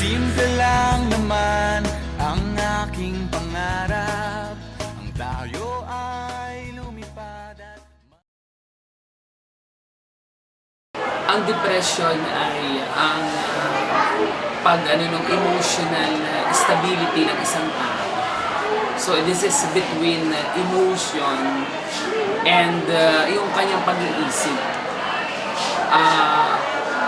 Ngayon ka lang naman ang aking pangarap. Ang tayo ay lumipad at... Ang depression ay ang ng emotional stability ng isang tao. So this is between emotion and yung kanyang pag-iisip.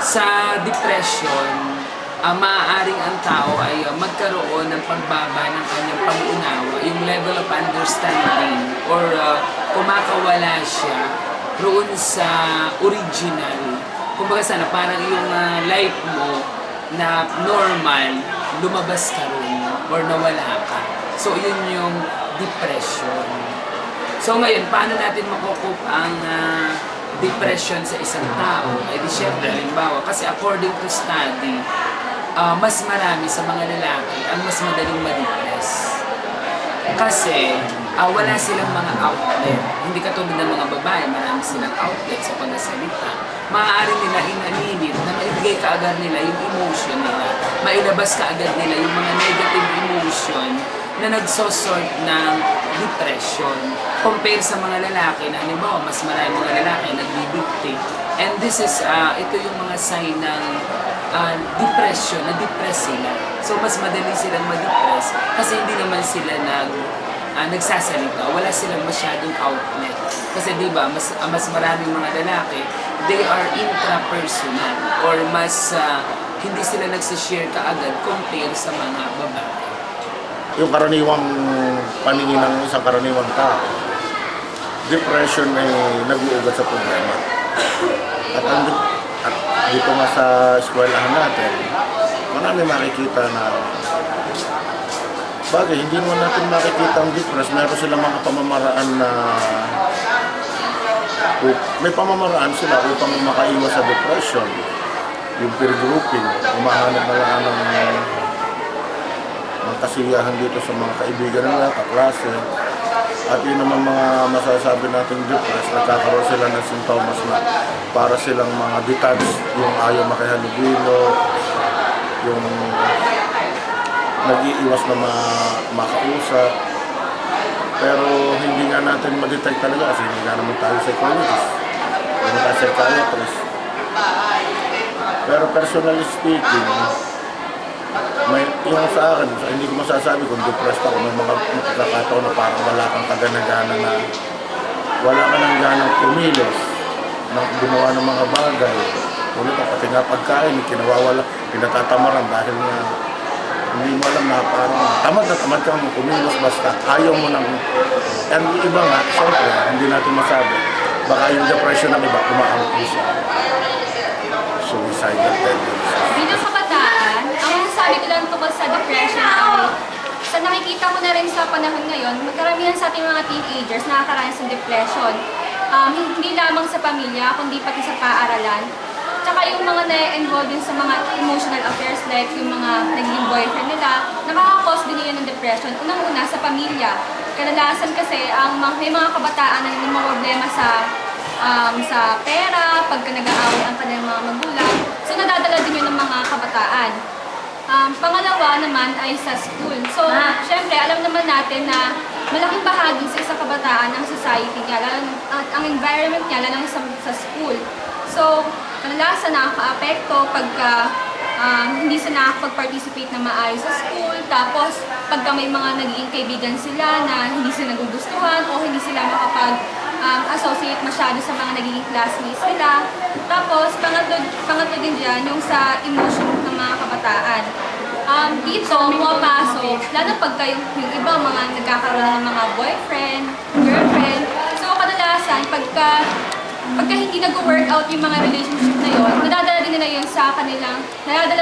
Sa depression, maaaring ang tao ay magkaroon ng pagbaba ng kanyang pag-unawa, yung level of understanding, or kumakawala siya roon sa original. Kumbaga sana parang yung life mo na normal, lumabas ka ron or nawala ka. So yun yung depression. So ngayon, paano natin makukup ang depression sa isang tao? Eh di syempre, halimbawa, kasi according to study, mas marami sa mga lalaki ang mas madaling ma-depress. Kasi wala silang mga outlet. Hindi katulad ng mga babae, marami silang outlet sa pagsasalita. Maaari nila inaninit na maibigay kaagad nila yung emotion nila. Mailabas kaagad nila yung mga negative emotion na nagsosort ng depression. Compare sa mga lalaki na halimbawa, mas marami mga lalaki nagbibigti. And this is, ito yung mga sign ng depression, na-depress sila. So mas madali silang ma-depress kasi hindi naman sila nagsasalita. Wala silang masyadong outlet. Kasi diba, mas maraming mga lalaki, they are intrapersonal or mas hindi sila nagsishare kaagad compare sa mga babae. Yung karaniwang paningin ng isang karaniwang tao, depression ay nag-uugat sa problema. At dito nga sa eskwelahan natin, marami makikita na bagay, hindi naman natin makikita ang depressed. Meron silang mga pamamaraan na may pamamaraan sila upang makaiwas sa depression. Yung peer grouping, umahanap na lang ng kasiyahan dito sa mga kaibigan nila, kaklase. At yun naman mga masasabi natin depressed, nagkakaroon sila ng sintomas na para silang mga detached, yung ayaw makihalubilo, yung nag-iiwas na makausap. Pero hindi nga natin ma-detect talaga kasi hindi nga naman tayo psychologist, hindi naman tayo psychiatrist. Pero personally speaking, yung sa akin, hindi ko masasabi kung depressed ako. May mga pagkakataon na parang wala kang kagana-gana na wala ka nang ganang kumilos ng gumawa ng mga bagay. Ulit ang pati nga pagkain, pinatatamaran dahil nga hindi mo alam na parang tamad kang kumilos basta ayaw mo nang... And yung iba nga, siyempre, hindi natin masabi. Baka yung depression ng iba, kumakampi siya. Suicidal tendencies. Bilang kabataan, ang masasabi ko lang tungkol sa depression ay sa nakikita ko na rin sa panahon ngayon, magkaramihan sa ating mga teenagers nakakaranas ng depression. Hindi lamang sa pamilya, kundi pati sa paaralan. Tsaka yung mga na-involve din sa mga emotional affairs like yung mga naging boyfriend nila, nakaka-cause din yun ng depression. Unang-una sa pamilya. Kadalasan kasi may mga kabataan na may mga problema sa pera, pagka nag-aaway ang kanilang mga magulang. So nadadala din yun ng mga kabataan. Pangalawa naman ay sa school. So syempre alam naman natin na malaking bahagi sa isang kabataan ng society niya, at ang environment niya, lalo sa school. So kadalasan nakaka-apekto pagka hindi sila nakakapag-participate na maayos sa school, tapos pagka may mga nagiging kaibigan sila na hindi sila nagugustuhan o hindi sila makapag-associate masyado sa mga nagiging classmates nila. Tapos pangatlo din dyan yung sa emotion ng mga kabataan. Dito, pumapasok, lalo pagka yung iba mga nagkakaroon ng mga boyfriend, girlfriend. So kadalasan, pagka hindi nag-workout yung mga relationship na yon, nadadala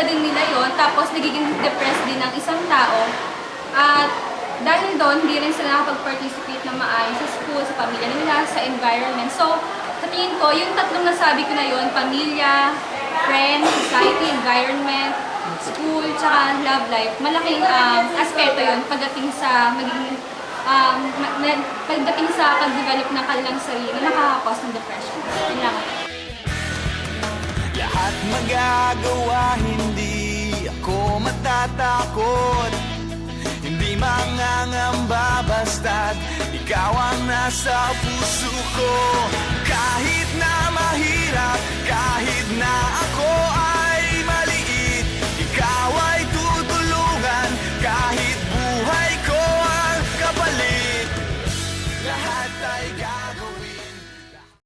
din nila yun tapos nagiging depressed din ng isang tao. At dahil doon, hindi rin sila nakapag-participate na maayos sa school, sa pamilya nila, sa environment. So, sa tingin ko, yung tatlong nasabi ko na yun, pamilya, friends, society, environment, school, tsaka love life, malaking aspeto yun pagdating sa pagdating sa pag-develop ng kanilang sarili, nakaka-cause ng depression. Yun lang. Lahat magagawa, hindi ako ako matatakot. Hindi mangangamba basta't ikaw ang nasa puso ko. Kahit na mahirap, kahit na ako